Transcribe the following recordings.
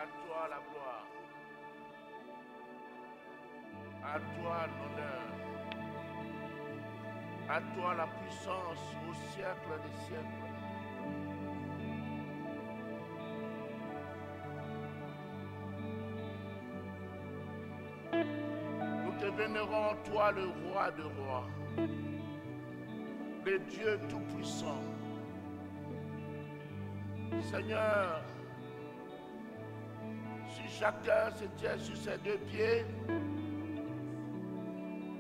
À toi la gloire. À toi l'honneur. À toi la puissance au siècle des siècles. Nous te vénérons, toi le roi de rois, le Dieu tout-puissant. Seigneur, si chacun se tient sur ses deux pieds,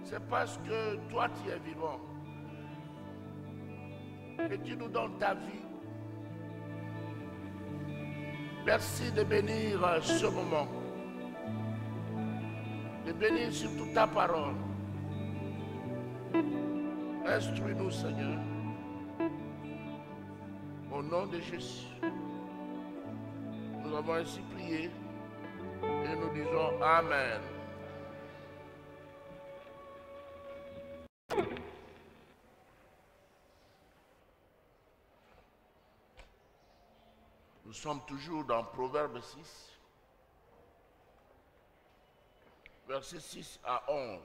c'est parce que toi tu es vivant et tu nous donnes ta vie. Merci de bénir ce moment, de bénir surtout ta parole. Instruis-nous, Seigneur, au nom de Jésus. Nous avons ainsi prié et nous disons Amen. Nous sommes toujours dans Proverbe 6, versets 6 à 11.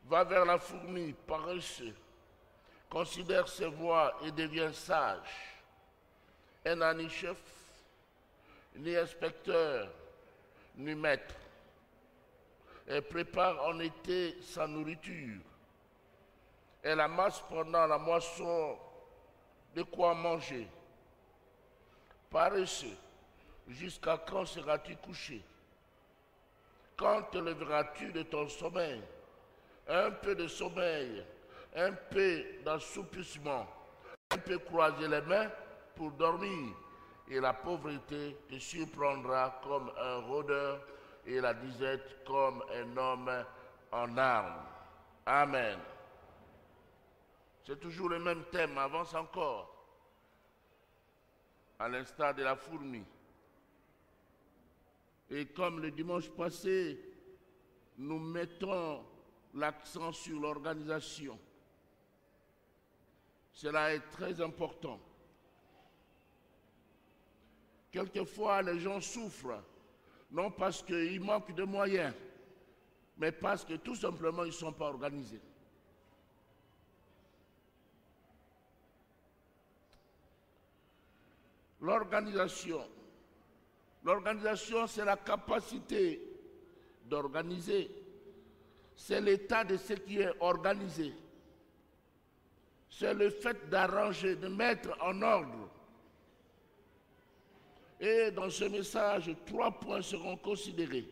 Va vers la fourmi, paresseux, considère ses voies et devient sage. Elle n'a ni chef, ni inspecteur, ni maître. Elle prépare en été sa nourriture. Elle amasse pendant la moisson de quoi manger. Paresseux, jusqu'à quand seras-tu couché? Quand te lèveras-tu de ton sommeil? Un peu de sommeil, un peu d'assoupissement, un peu croiser les mains pour dormir, et la pauvreté te surprendra comme un rôdeur et la disette comme un homme en armes. Amen. C'est toujours le même thème, avance encore, à l'instar de la fourmi. Et comme le dimanche passé, nous mettons l'accent sur l'organisation. Cela est très important. Quelquefois, les gens souffrent, non parce qu'il manque de moyens, mais parce que tout simplement, ils ne sont pas organisés. L'organisation. L'organisation, c'est la capacité d'organiser. C'est l'état de ce qui est organisé. C'est le fait d'arranger, de mettre en ordre. Et dans ce message, 3 points seront considérés.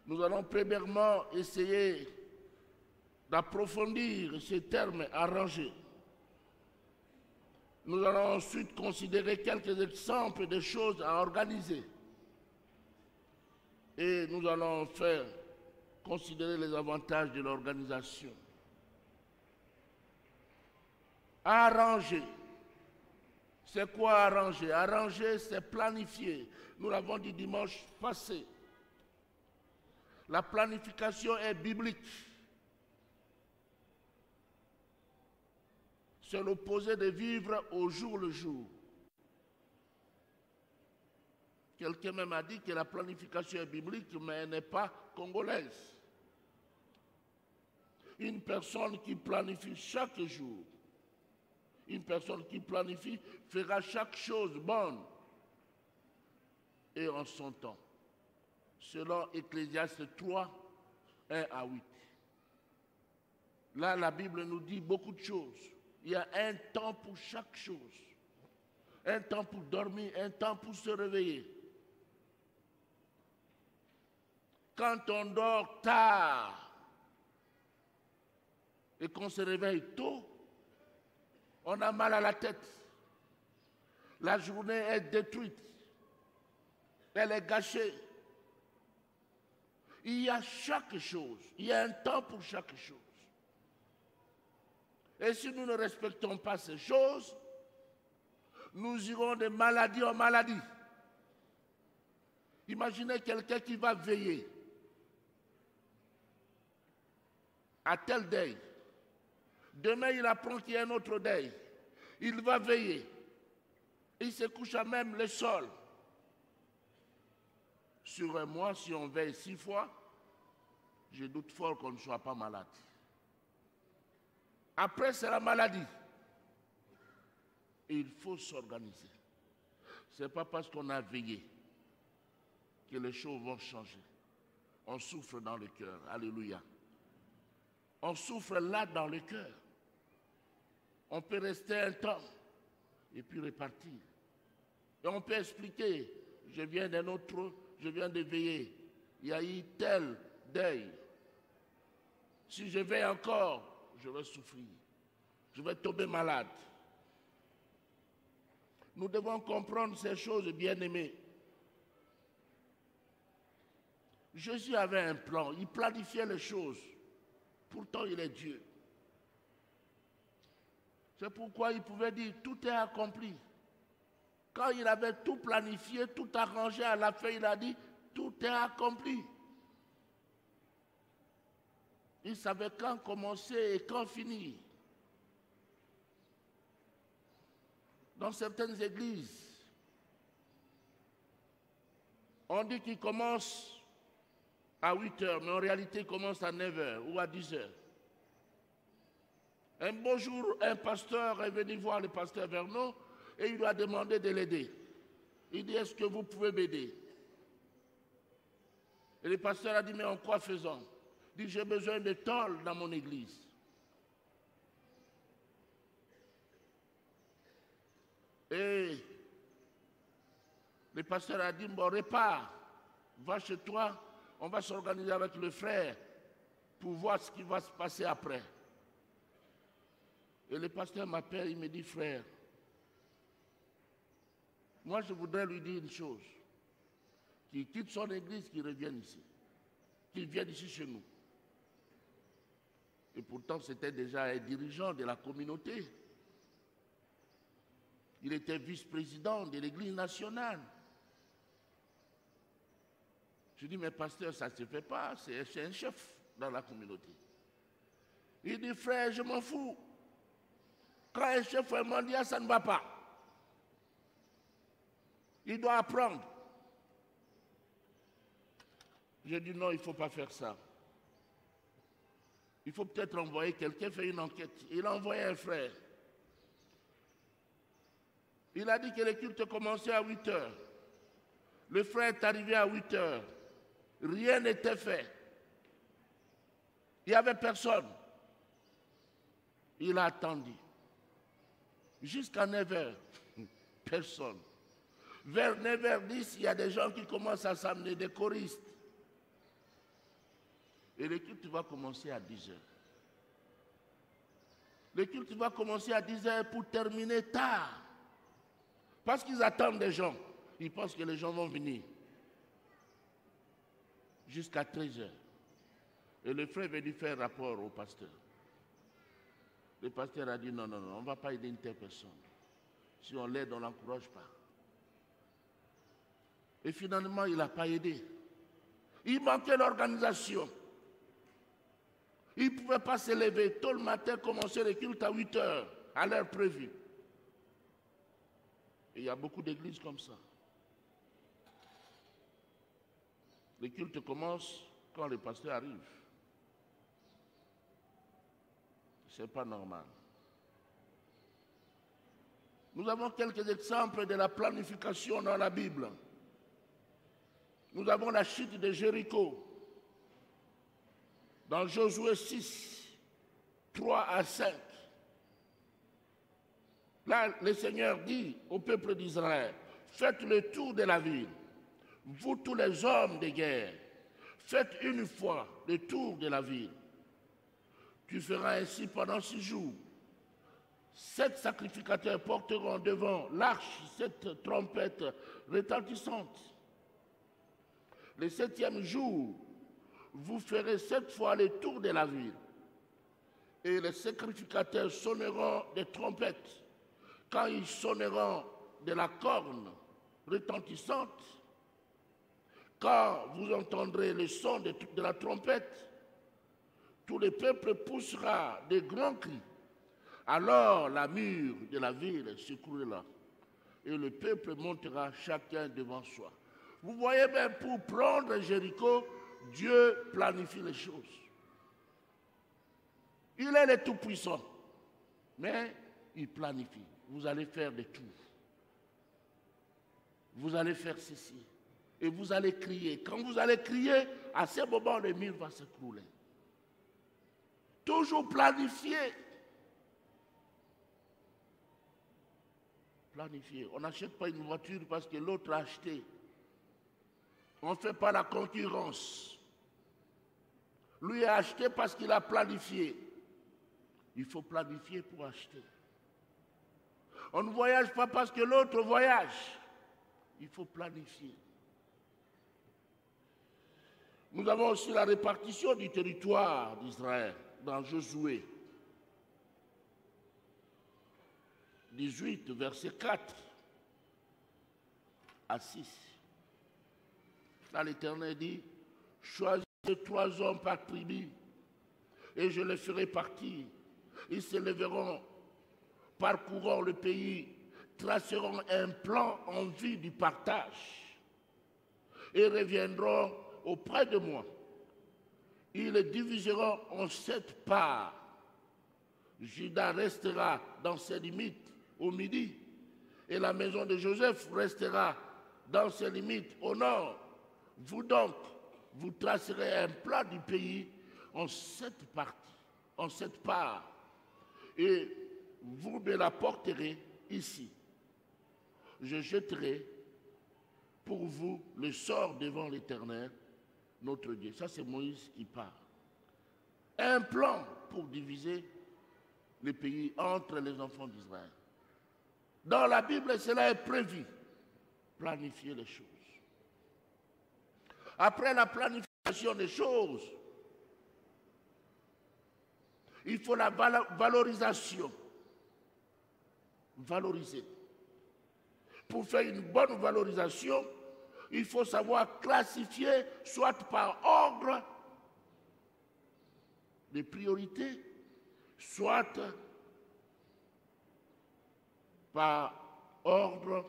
Nous allons premièrement essayer d'approfondir ces termes arrangés. Nous allons ensuite considérer quelques exemples de choses à organiser. Et nous allons faire considérer les avantages de l'organisation. Arranger. C'est quoi arranger? Arranger, c'est planifier. Nous l'avons dit dimanche passé. La planification est biblique. C'est l'opposé de vivre au jour le jour. Quelqu'un même a dit que la planification est biblique, mais elle n'est pas congolaise. Une personne qui planifie chaque jour, une personne qui planifie fera chaque chose bonne et en son temps. Selon Ecclésiaste 3, 1 à 8. Là, la Bible nous dit beaucoup de choses. Il y a un temps pour chaque chose. Un temps pour dormir, un temps pour se réveiller. Quand on dort tard et qu'on se réveille tôt, on a mal à la tête. La journée est détruite. Elle est gâchée. Il y a chaque chose. Il y a un temps pour chaque chose. Et si nous ne respectons pas ces choses, nous irons de maladie en maladie. Imaginez quelqu'un qui va veiller à tel deuil. Demain, il apprend qu'il y a un autre deuil. Il va veiller. Il se couche à même le sol. Sur un mois, si on veille 6 fois, je doute fort qu'on ne soit pas malade. Après, c'est la maladie. Et il faut s'organiser. Ce n'est pas parce qu'on a veillé que les choses vont changer. On souffre dans le cœur. Alléluia. On souffre là dans le cœur. On peut rester un temps et puis repartir. Et on peut expliquer, je viens de veiller. Il y a eu tel deuil. Si je veille encore, je vais souffrir. Je vais tomber malade. Nous devons comprendre ces choses, bien-aimés. Jésus avait un plan, il planifiait les choses. Pourtant, il est Dieu. C'est pourquoi il pouvait dire, tout est accompli. Quand il avait tout planifié, tout arrangé, à la fin, il a dit, tout est accompli. Il savait quand commencer et quand finir. Dans certaines églises, on dit qu'il commence à 8 heures, mais en réalité, il commence à 9 heures ou à 10 heures. Un beau jour, un pasteur est venu voir le pasteur Vernon et il lui a demandé de l'aider. Il dit, est-ce que vous pouvez m'aider? Et le pasteur a dit, mais en quoi faisons? Il dit, j'ai besoin de tôle dans mon église. Et le pasteur a dit, bon, repars, va chez toi, on va s'organiser avec le frère pour voir ce qui va se passer après. Et le pasteur m'appelle, il me dit, frère, moi je voudrais lui dire une chose, qu'il quitte son église, qu'il revienne ici, qu'il vienne ici chez nous. Et pourtant, c'était déjà un dirigeant de la communauté. Il était vice-président de l'église nationale. Je dis, mais pasteur, ça ne se fait pas, c'est un chef dans la communauté. Il dit, frère, je m'en fous. Quand un chef est mondial, ça ne va pas. Il doit apprendre. J'ai dit, non, il ne faut pas faire ça. Il faut peut-être envoyer quelqu'un faire une enquête. Il a envoyé un frère. Il a dit que le culte commençait à 8 heures. Le frère est arrivé à 8 heures. Rien n'était fait. Il n'y avait personne. Il a attendu. Jusqu'à 9 heures. Personne. Vers 9h10, il y a des gens qui commencent à s'amener, des choristes. Et le culte va commencer à 10 heures. Le culte va commencer à 10 heures pour terminer tard. Parce qu'ils attendent des gens. Ils pensent que les gens vont venir. Jusqu'à 13 heures. Et le frère est venu faire rapport au pasteur. Le pasteur a dit non, non, non, on ne va pas aider une telle personne. Si on l'aide, on ne l'encourage pas. Et finalement, il n'a pas aidé. Il manquait l'organisation. Il ne pouvait pas se lever tôt le matin, commencer le culte à 8 heures, à l'heure prévue. Et il y a beaucoup d'églises comme ça. Le culte commence quand le pasteur arrive. Ce n'est pas normal. Nous avons quelques exemples de la planification dans la Bible. Nous avons la chute de Jéricho. Dans Josué 6, 3 à 5. Là, le Seigneur dit au peuple d'Israël, faites le tour de la ville, vous tous les hommes de guerre, faites une fois le tour de la ville. Tu feras ainsi pendant 6 jours. 7 sacrificateurs porteront devant l'arche 7 trompettes retentissantes. Le 7e jour, vous ferez 7 fois le tour de la ville. Et les sacrificateurs sonneront des trompettes. Quand ils sonneront de la corne retentissante, quand vous entendrez le son de la trompette, tout le peuple poussera des grands cris. Alors la mur de la ville s'écroulera et le peuple montera chacun devant soi. Vous voyez bien, pour prendre Jéricho, Dieu planifie les choses. Il est le Tout-Puissant, mais il planifie. Vous allez faire des tours. Vous allez faire ceci. Et vous allez crier. Quand vous allez crier, à ce moment, le mur va s'écrouler. Toujours planifié. Planifié. On n'achète pas une voiture parce que l'autre a acheté. On ne fait pas la concurrence. Lui a acheté parce qu'il a planifié. Il faut planifier pour acheter. On ne voyage pas parce que l'autre voyage. Il faut planifier. Nous avons aussi la répartition du territoire d'Israël dans Josué 18, verset 4 à 6. Là, l'Éternel dit, choisissez 3 hommes par tribu et je les ferai partir. Ils se lèveront, parcourront le pays, traceront un plan en vue du partage et reviendront auprès de moi. Ils le diviseront en 7 parts. Juda restera dans ses limites au midi et la maison de Joseph restera dans ses limites au nord. Vous donc, vous tracerez un plan du pays en 7 parties, en 7 parts, et vous me la porterez ici. Je jetterai pour vous le sort devant l'Éternel, notre Dieu. Ça, c'est Moïse qui parle. Un plan pour diviser le pays entre les enfants d'Israël. Dans la Bible, cela est prévu. Planifier les choses. Après la planification des choses, il faut la valorisation. Valoriser. Pour faire une bonne valorisation, il faut savoir classifier, soit par ordre de priorité, soit par ordre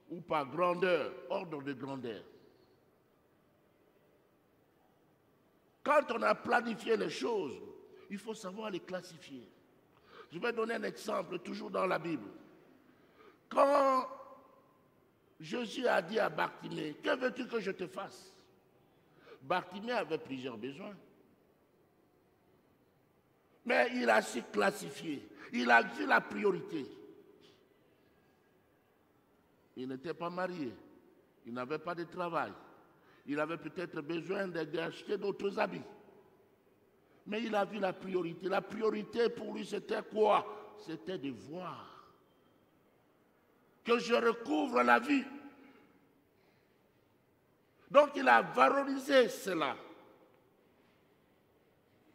ou par grandeur, ordre de grandeur. Quand on a planifié les choses, il faut savoir les classifier. Je vais donner un exemple, toujours dans la Bible. Quand Jésus a dit à Bartimée, que veux-tu que je te fasse? Bartimée avait plusieurs besoins. Mais il a su classifier. Il a vu la priorité. Il n'était pas marié. Il n'avait pas de travail. Il avait peut-être besoin d'acheter d'autres habits. Mais il a vu la priorité. La priorité pour lui, c'était quoi? C'était de voir que je recouvre la vie. Donc il a valorisé cela.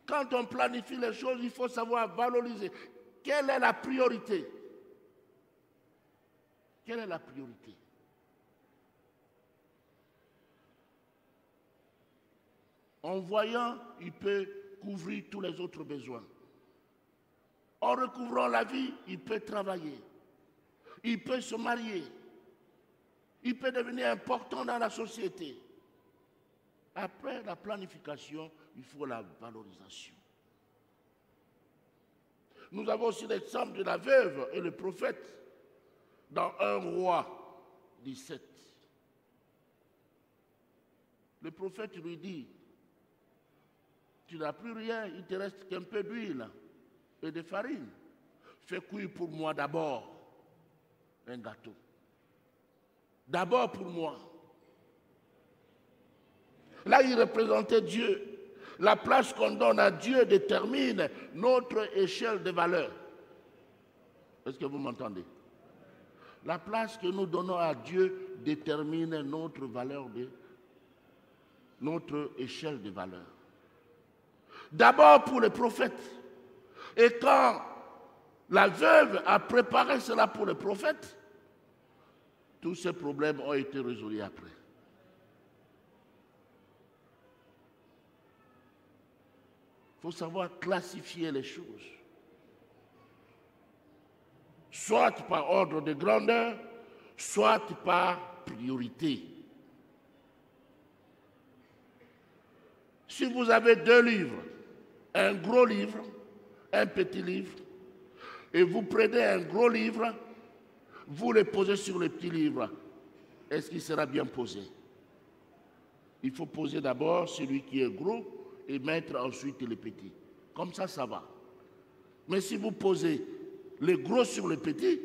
Quand on planifie les choses, il faut savoir valoriser. Quelle est la priorité? Quelle est la priorité? En voyant, il peut couvrir tous les autres besoins. En recouvrant la vie, il peut travailler. Il peut se marier. Il peut devenir important dans la société. Après la planification, il faut la valorisation. Nous avons aussi l'exemple de la veuve et le prophète dans 1 Roi 17. Le prophète lui dit, tu n'as plus rien, il te reste qu'un peu d'huile et de farine. Fais cuire pour moi d'abord un gâteau. D'abord pour moi. Là, il représentait Dieu. La place qu'on donne à Dieu détermine notre échelle de valeur. Est-ce que vous m'entendez? La place que nous donnons à Dieu détermine notre valeur, notre échelle de valeur. D'abord pour les prophètes. Et quand la veuve a préparé cela pour les prophètes, tous ces problèmes ont été résolus après. Il faut savoir classifier les choses. Soit par ordre de grandeur, soit par priorité. Si vous avez 2 livres, un gros livre, un petit livre, et vous prenez un gros livre, vous le posez sur le petit livre, est-ce qu'il sera bien posé? Il faut poser d'abord celui qui est gros et mettre ensuite le petit. Comme ça va. Mais si vous posez le gros sur le petit,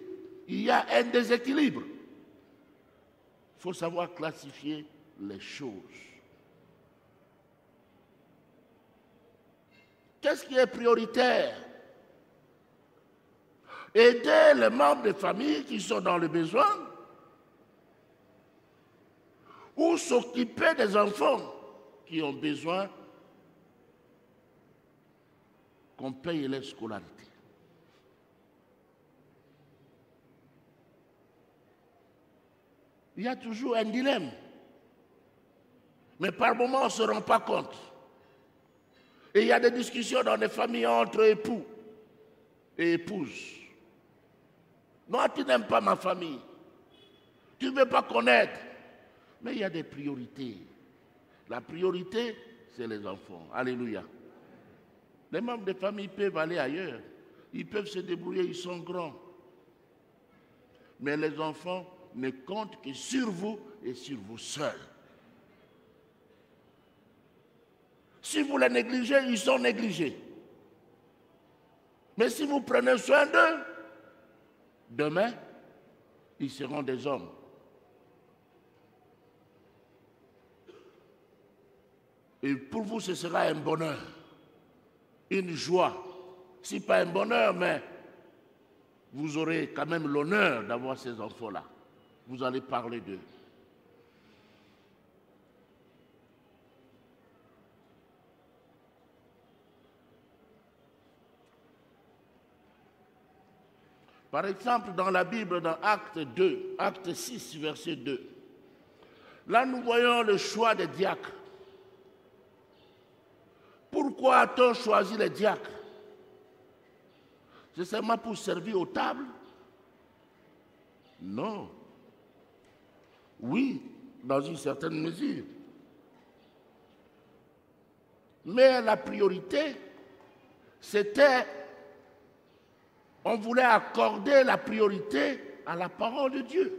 il y a un déséquilibre. Il faut savoir classifier les choses. Qu'est-ce qui est prioritaire? Aider les membres de famille qui sont dans le besoin ou s'occuper des enfants qui ont besoin qu'on paye leur scolarité. Il y a toujours un dilemme. Mais par moments, on ne se rend pas compte. Et il y a des discussions dans les familles entre époux et épouses. Non, tu n'aimes pas ma famille. Tu ne veux pas connaître. Mais il y a des priorités. La priorité, c'est les enfants. Alléluia. Les membres de famille peuvent aller ailleurs. Ils peuvent se débrouiller, ils sont grands. Mais les enfants ne comptent que sur vous et sur vous seuls. Si vous les négligez, ils sont négligés. Mais si vous prenez soin d'eux, demain, ils seront des hommes. Et pour vous, ce sera un bonheur, une joie. Si pas un bonheur, mais vous aurez quand même l'honneur d'avoir ces enfants-là. Vous allez parler d'eux. Par exemple, dans la Bible, dans Acte 2, Acte 6, verset 2, là nous voyons le choix des diacres. Pourquoi a-t-on choisi les diacres? C'est seulement pour servir aux tables? Non. Oui, dans une certaine mesure. Mais la priorité, c'était, on voulait accorder la priorité à la parole de Dieu.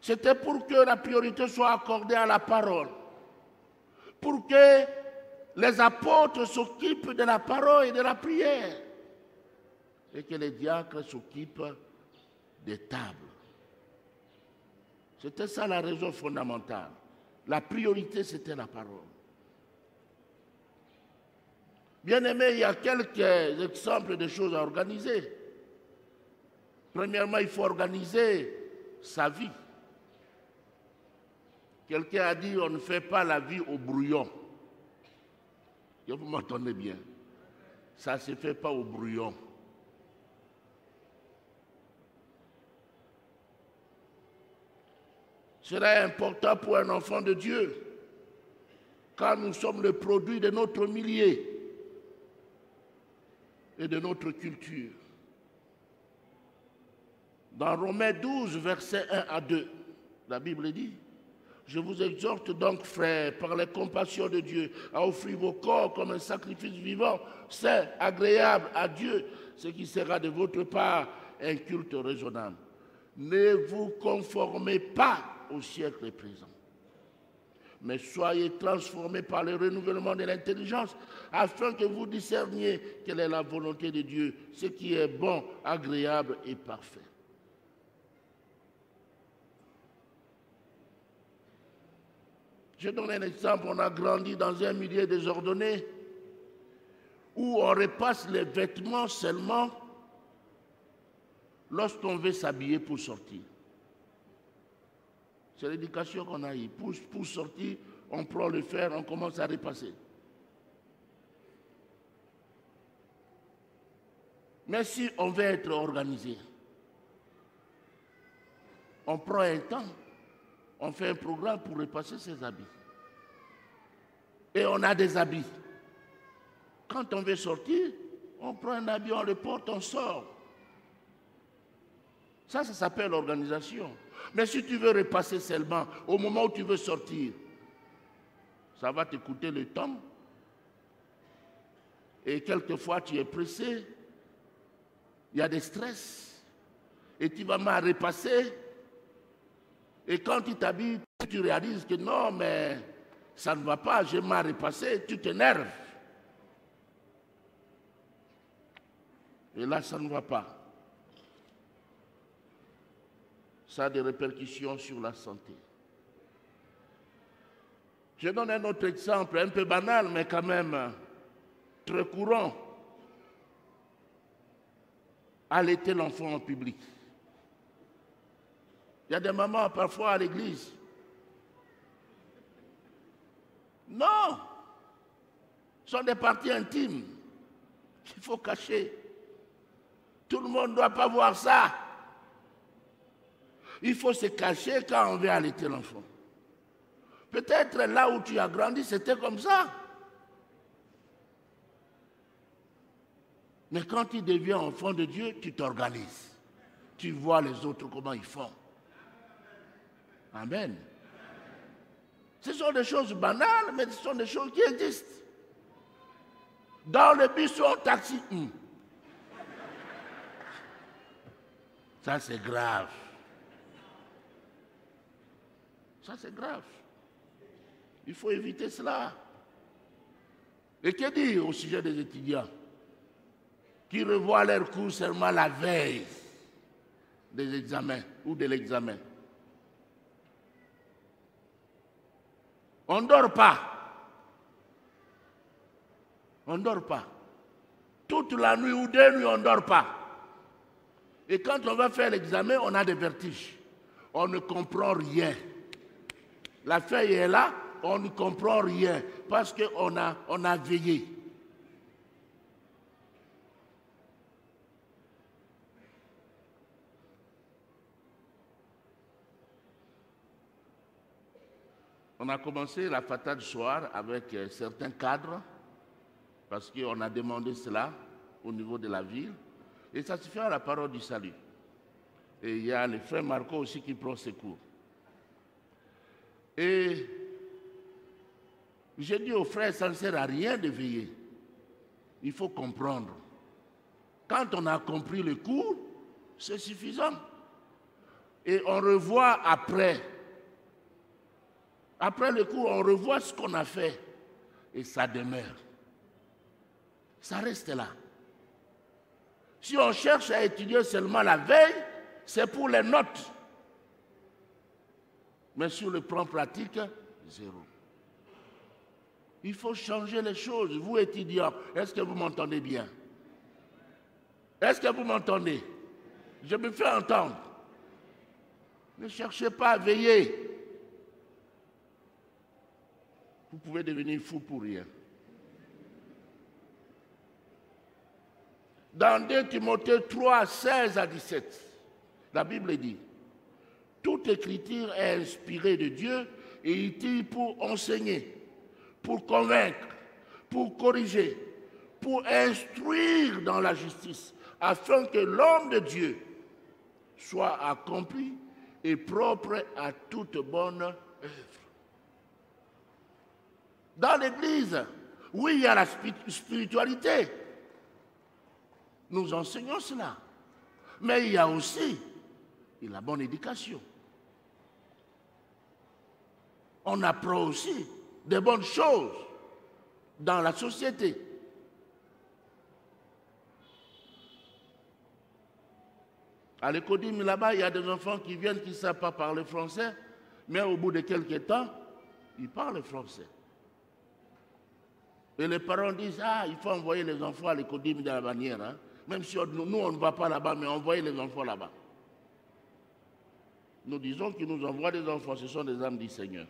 C'était pour que la priorité soit accordée à la parole. Pour que les apôtres s'occupent de la parole et de la prière. Et que les diacres s'occupent des tables. C'était ça la raison fondamentale. La priorité, c'était la parole. Bien aimé, il y a quelques exemples de choses à organiser. Premièrement, il faut organiser sa vie. Quelqu'un a dit, on ne fait pas la vie au brouillon. Et vous m'entendez bien. Ça ne se fait pas au brouillon. Cela est important pour un enfant de Dieu, car nous sommes le produit de notre milieu et de notre culture. Dans Romains 12, versets 1 à 2, la Bible dit, « Je vous exhorte donc, frères, par les compassions de Dieu, à offrir vos corps comme un sacrifice vivant, saint, agréable à Dieu, ce qui sera de votre part un culte raisonnable. Ne vous conformez pas au siècle présent, mais soyez transformés par le renouvellement de l'intelligence, afin que vous discerniez quelle est la volonté de Dieu, ce qui est bon, agréable et parfait. » Je donne un exemple, on a grandi dans un milieu désordonné, où on repasse les vêtements seulement lorsqu'on veut s'habiller pour sortir. C'est l'éducation qu'on a eue. Pour sortir, on prend le fer, on commence à repasser. Mais si on veut être organisé, on prend un temps, on fait un programme pour repasser ses habits. Et on a des habits. Quand on veut sortir, on prend un habit, on le porte, on sort. Ça s'appelle l'organisation. Mais si tu veux repasser seulement au moment où tu veux sortir, ça va te coûter le temps. Et quelquefois, tu es pressé. Il y a des stress. Et tu vas mal repasser. Et quand tu t'habilles, tu réalises que non, mais ça ne va pas, j'ai mal repassé, tu t'énerves. Et là, ça ne va pas. Ça a des répercussions sur la santé. Je donne un autre exemple, un peu banal, mais quand même très courant. Allaiter l'enfant en public. Il y a des mamans parfois à l'église. Non, ce sont des parties intimes qu'il faut cacher. Tout le monde ne doit pas voir ça. Il faut se cacher quand on veut allaiter l'enfant. Peut-être là où tu as grandi, c'était comme ça. Mais quand tu deviens enfant de Dieu, tu t'organises. Tu vois les autres comment ils font. Amen. Ce sont des choses banales, mais ce sont des choses qui existent. Dans le bus ou en taxi. Ça, c'est grave. Ça, c'est grave. Il faut éviter cela. Et que dire au sujet des étudiants qui revoient leurs cours seulement la veille des examens ou de l'examen? On ne dort pas. On ne dort pas. Toute la nuit ou 2 nuits, on ne dort pas. Et quand on va faire l'examen, on a des vertiges. On ne comprend rien. La feuille est là, on ne comprend rien parce qu'on a veillé. On a commencé la fatale du soir avec certains cadres parce qu'on a demandé cela au niveau de la ville. Et ça se fait à la parole du salut. Et il y a le frère Marco aussi qui prend ses cours. Et j'ai dit aux frères, ça ne sert à rien de veiller. Il faut comprendre. Quand on a compris le cours, c'est suffisant. Et on revoit après. Après le cours, on revoit ce qu'on a fait. Et ça demeure. Ça reste là. Si on cherche à étudier seulement la veille, c'est pour les notes. Mais sur le plan pratique, zéro. Il faut changer les choses. Vous, étudiants, est-ce que vous m'entendez bien? Est-ce que vous m'entendez? Je me fais entendre. Ne cherchez pas à veiller. Vous pouvez devenir fou pour rien. Dans 2 Timothée 3, 16 à 17, la Bible dit: toute écriture est inspirée de Dieu et utile pour enseigner, pour convaincre, pour corriger, pour instruire dans la justice, afin que l'homme de Dieu soit accompli et propre à toute bonne œuvre. Dans l'Église, oui, il y a la spiritualité. Nous enseignons cela. Mais il y a aussi la bonne éducation. On apprend aussi des bonnes choses dans la société. À l'Écodim, là-bas, il y a des enfants qui viennent qui ne savent pas parler français, mais au bout de quelques temps, ils parlent français. Et les parents disent: ah, il faut envoyer les enfants à l'Écodim de la manière. Hein. Même si nous, on ne va pas là-bas, mais envoyer les enfants là-bas. Nous disons qu'ils nous envoient des enfants, ce sont des âmes du Seigneur.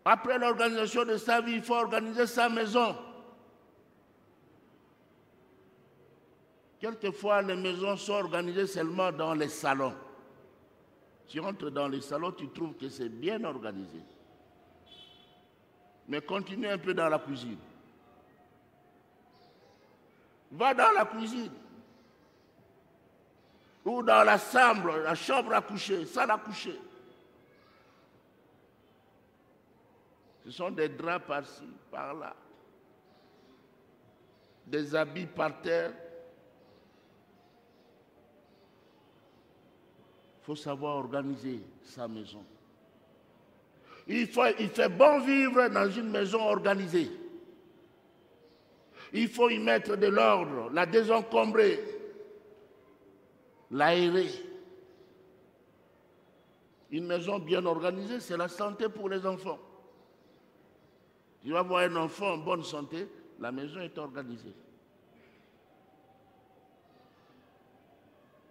Après l'organisation de sa vie, il faut organiser sa maison. Quelquefois, les maisons sont organisées seulement dans les salons. Tu entres dans les salons, tu trouves que c'est bien organisé. Mais continue un peu dans la cuisine. Va dans la cuisine. Ou dans la chambre à coucher, salle à coucher. Ce sont des draps par-ci, par-là. Des habits par terre. Il faut savoir organiser sa maison. Il fait bon vivre dans une maison organisée. Il faut y mettre de l'ordre, la désencombrer, l'aérer. Une maison bien organisée, c'est la santé pour les enfants. Tu vas voir un enfant en bonne santé, la maison est organisée.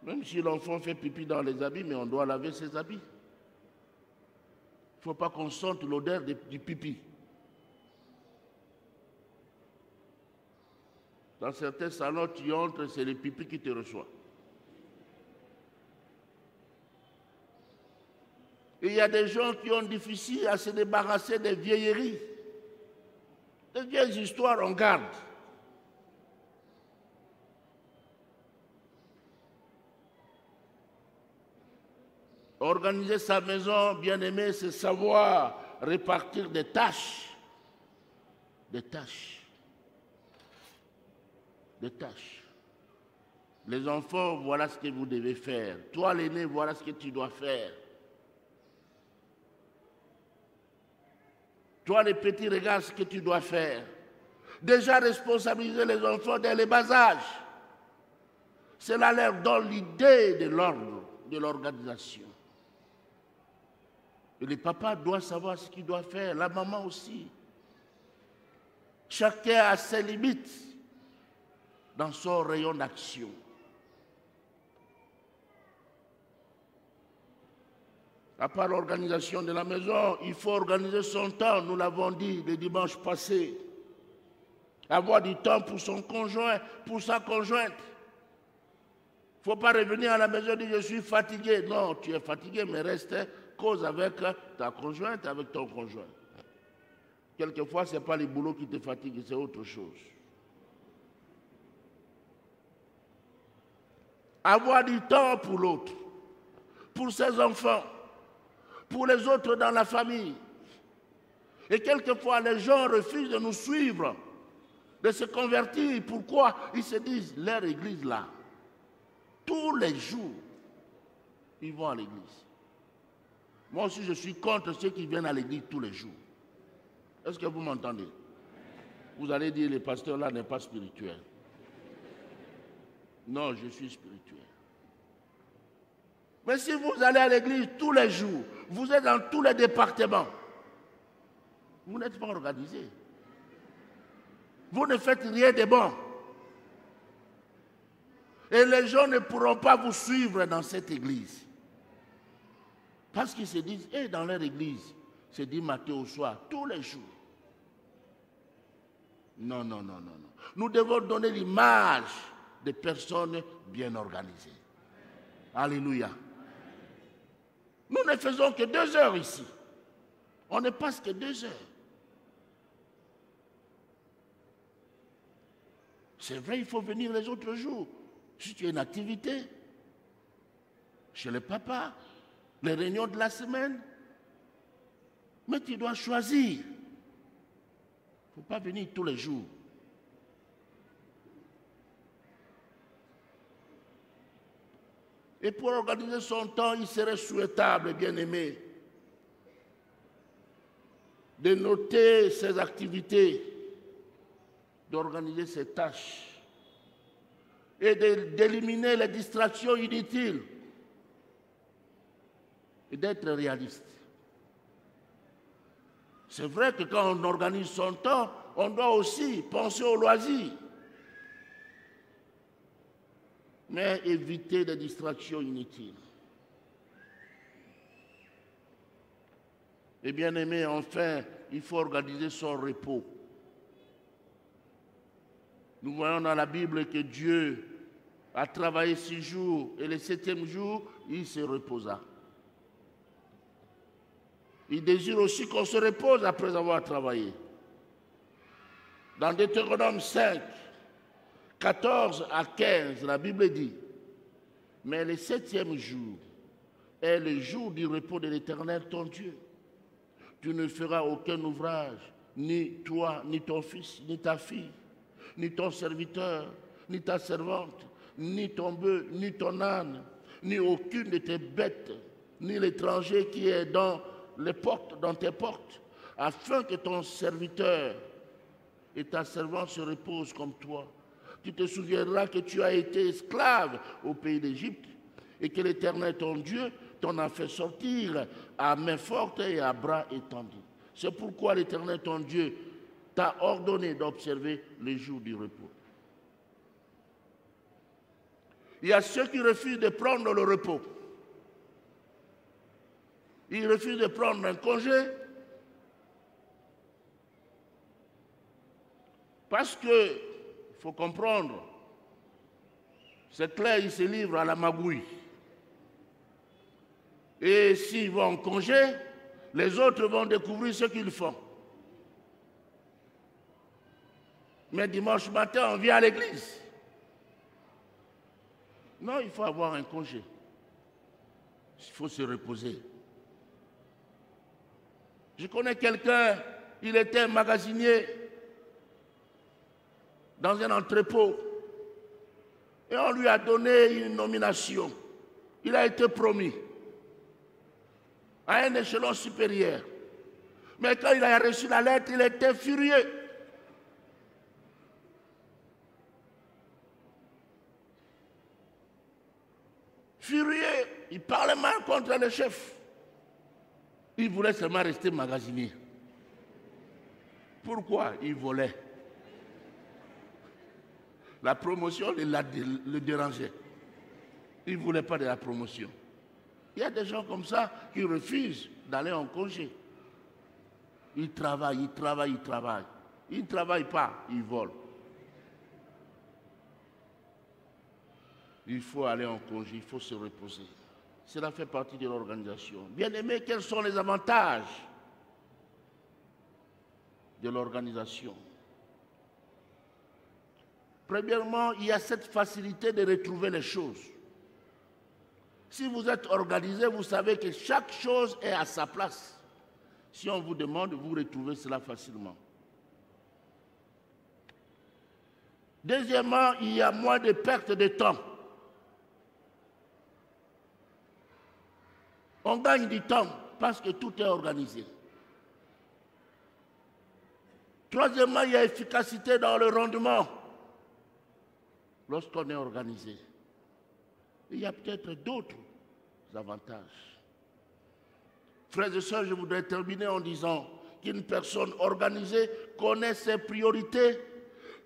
Même si l'enfant fait pipi dans les habits, mais on doit laver ses habits. Il ne faut pas qu'on sente l'odeur du pipi. Dans certains salons, tu entres, c'est le pipi qui te reçoit. Et il y a des gens qui ont difficile à se débarrasser des vieilleries. Des vieilles histoires, on garde. Organiser sa maison, bien aimé, c'est savoir répartir des tâches. Des tâches. Des tâches. Les enfants, voilà ce que vous devez faire. Toi, l'aîné, voilà ce que tu dois faire. Toi, les petits, regarde ce que tu dois faire. Déjà responsabiliser les enfants dès le bas âge. Cela leur donne l'idée de l'ordre, de l'organisation. Et le papa doit savoir ce qu'il doit faire, la maman aussi. Chacun a ses limites dans son rayon d'action. À part l'organisation de la maison, il faut organiser son temps, nous l'avons dit le dimanche passé. Avoir du temps pour son conjoint, pour sa conjointe. Il ne faut pas revenir à la maison et dire je suis fatigué. Non, tu es fatigué, mais reste cause avec ta conjointe, avec ton conjoint. Quelquefois, ce n'est pas le boulot qui te fatigue, c'est autre chose. Avoir du temps pour l'autre, pour ses enfants, pour les autres dans la famille. Et quelquefois, les gens refusent de nous suivre, de se convertir. Pourquoi? Ils se disent, leur église là, tous les jours, ils vont à l'église. Moi aussi, je suis contre ceux qui viennent à l'église tous les jours. Est-ce que vous m'entendez? Vous allez dire, le pasteur là n'est pas spirituel. Non, je suis spirituel. Mais si vous allez à l'église tous les jours, vous êtes dans tous les départements, vous n'êtes pas organisé. Vous ne faites rien de bon. Et les gens ne pourront pas vous suivre dans cette église. Parce qu'ils se disent, dans leur église, c'est dit matin au soir, tous les jours. Non, non, non, non, non. Nous devons donner l'image des personnes bien organisées. Alléluia. Nous ne faisons que 2 heures ici. On ne passe que 2 heures. C'est vrai, il faut venir les autres jours. Si tu as une activité, chez le papa, les réunions de la semaine, mais tu dois choisir. Il ne faut pas venir tous les jours. Et pour organiser son temps, il serait souhaitable, bien aimé, de noter ses activités, d'organiser ses tâches et d'éliminer les distractions inutiles et d'être réaliste. C'est vrai que quand on organise son temps, on doit aussi penser aux loisirs. Mais éviter des distractions inutiles. Et bien aimé, enfin, il faut organiser son repos. Nous voyons dans la Bible que Dieu a travaillé 6 jours et le 7e jour, il se reposa. Il désire aussi qu'on se repose après avoir travaillé. Dans Deutéronome 5, 14 à 15, la Bible dit, « Mais le 7e jour est le jour du repos de l'Éternel, ton Dieu. Tu ne feras aucun ouvrage, ni toi, ni ton fils, ni ta fille, ni ton serviteur, ni ta servante, ni ton bœuf, ni ton âne, ni aucune de tes bêtes, ni l'étranger qui est dans les portes, dans tes portes, afin que ton serviteur et ta servante se reposent comme toi. Tu te souviendras que tu as été esclave au pays d'Égypte et que l'Éternel, ton Dieu, t'en a fait sortir à main forte et à bras étendus. C'est pourquoi l'Éternel, ton Dieu, t'a ordonné d'observer les jours du repos. Il y a ceux qui refusent de prendre le repos. Ils refusent de prendre un congé parce que, il faut comprendre, c'est clair, ils se livrent à la magouille. Et s'ils vont en congé, les autres vont découvrir ce qu'ils font. Mais dimanche matin, on vient à l'église. Non, il faut avoir un congé. Il faut se reposer. Je connais quelqu'un, il était magasinier dans un entrepôt. Et on lui a donné une nomination. Il a été promu à un échelon supérieur. Mais quand il a reçu la lettre, il était furieux. Furieux, il parlait mal contre le chef. Il voulait seulement rester magasinier. Pourquoi? Il volait. La promotion le dérangeait. Il ne voulait pas de la promotion. Il y a des gens comme ça qui refusent d'aller en congé. Ils travaillent, ils travaillent, ils travaillent. Ils ne travaillent pas, ils volent. Il faut aller en congé, il faut se reposer. Cela fait partie de l'organisation. Bien aimé, quels sont les avantages de l'organisation? Premièrement, il y a cette facilité de retrouver les choses. Si vous êtes organisé, vous savez que chaque chose est à sa place. Si on vous demande, vous retrouvez cela facilement. Deuxièmement, il y a moins de perte de temps. On gagne du temps parce que tout est organisé. Troisièmement, il y a efficacité dans le rendement lorsqu'on est organisé. Il y a peut-être d'autres avantages. Frères et sœurs, je voudrais terminer en disant qu'une personne organisée connaît ses priorités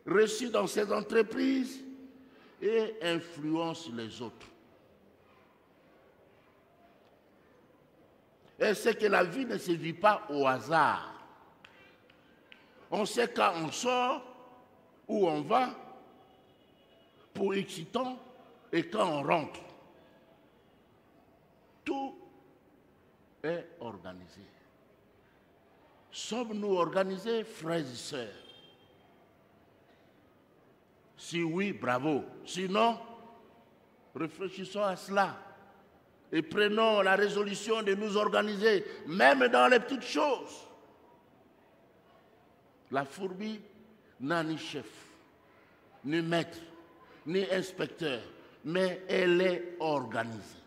reçues dans ses entreprises et influence les autres. Et c'est que la vie ne se vit pas au hasard. On sait quand on sort, où on va, pour X temps, et quand on rentre. Tout est organisé. Sommes-nous organisés, frères et sœurs? Si oui, bravo. Sinon, réfléchissons à cela. Et prenons la résolution de nous organiser, même dans les petites choses. La fourmi n'a ni chef, ni maître, ni inspecteur, mais elle est organisée.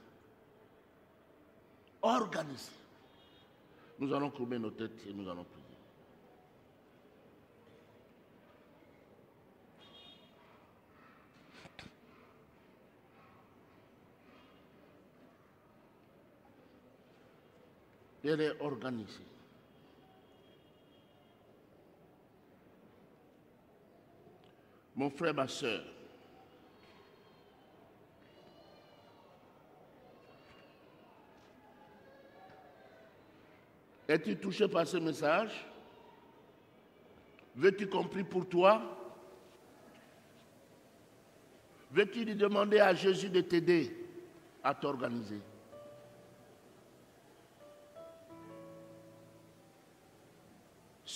Organisée. Nous allons courber nos têtes et nous allons prier. Elle est organisée. Mon frère, ma soeur, es-tu touché par ce message? Veux-tu compris pour toi? Veux-tu lui demander à Jésus de t'aider à t'organiser?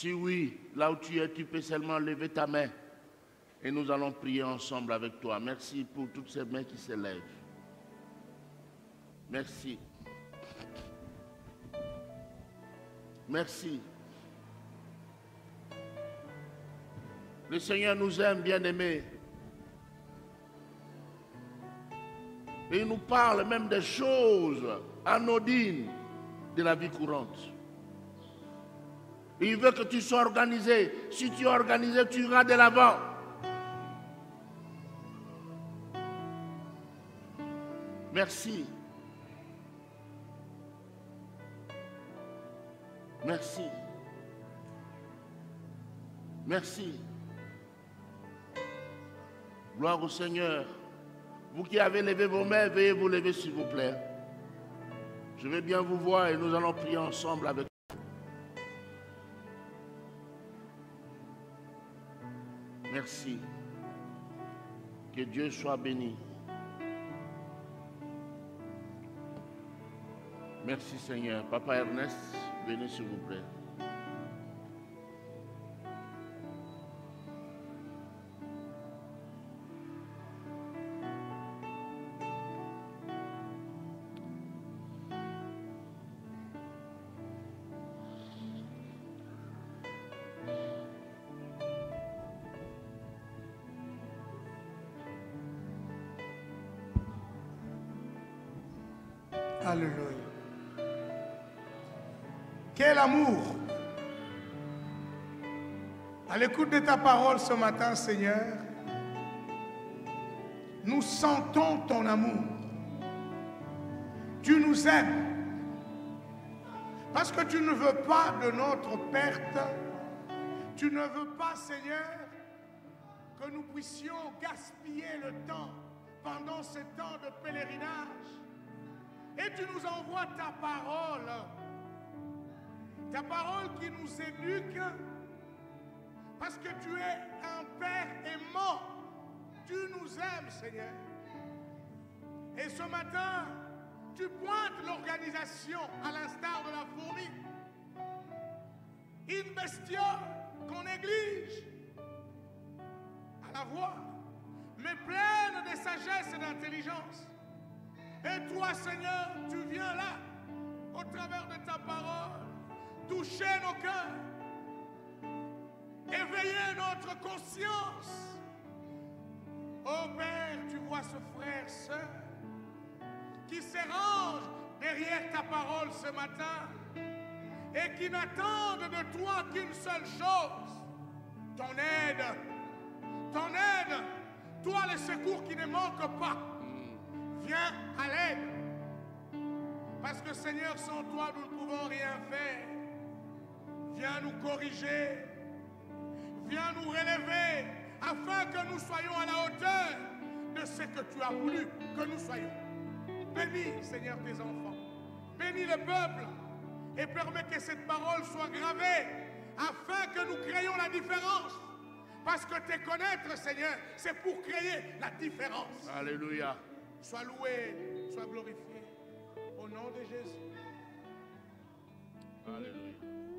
Si oui, là où tu es, tu peux seulement lever ta main et nous allons prier ensemble avec toi. Merci pour toutes ces mains qui s'élèvent. Merci. Merci. Le Seigneur nous aime, bien-aimés. Et il nous parle même des choses anodines de la vie courante. Et il veut que tu sois organisé. Si tu es organisé, tu iras de l'avant. Merci. Merci. Merci. Gloire au Seigneur. Vous qui avez levé vos mains, veuillez vous lever s'il vous plaît. Je vais bien vous voir et nous allons prier ensemble avec vous. Merci. Que Dieu soit béni. Merci Seigneur. Papa Ernest, venez s'il vous plaît. Alléluia. Quel amour! À l'écoute de ta parole ce matin, Seigneur, nous sentons ton amour. Tu nous aimes. Parce que tu ne veux pas de notre perte. Tu ne veux pas, Seigneur, que nous puissions gaspiller le temps pendant ce temps de pèlerinage. Et tu nous envoies ta parole qui nous éduque, parce que tu es un Père aimant. Tu nous aimes, Seigneur. Et ce matin, tu pointes l'organisation à l'instar de la fourmi. Une bestiole qu'on néglige à la voir, mais pleine de sagesse et d'intelligence. Et toi, Seigneur, tu viens là, au travers de ta parole, toucher nos cœurs, éveiller notre conscience. Oh Père, tu vois ce frère, sœur, qui se range derrière ta parole ce matin et qui n'attendent de toi qu'une seule chose, ton aide. Ton aide, toi le secours qui ne manque pas. Viens à l'aide. Parce que Seigneur, sans toi, nous ne pouvons rien faire. Viens nous corriger. Viens nous relever afin que nous soyons à la hauteur de ce que tu as voulu que nous soyons. Bénis, Seigneur, tes enfants. Bénis le peuple et permets que cette parole soit gravée afin que nous créions la différence. Parce que te connaître, Seigneur, c'est pour créer la différence. Alléluia. Sois loué, sois glorifié. Au nom de Jésus. Alléluia.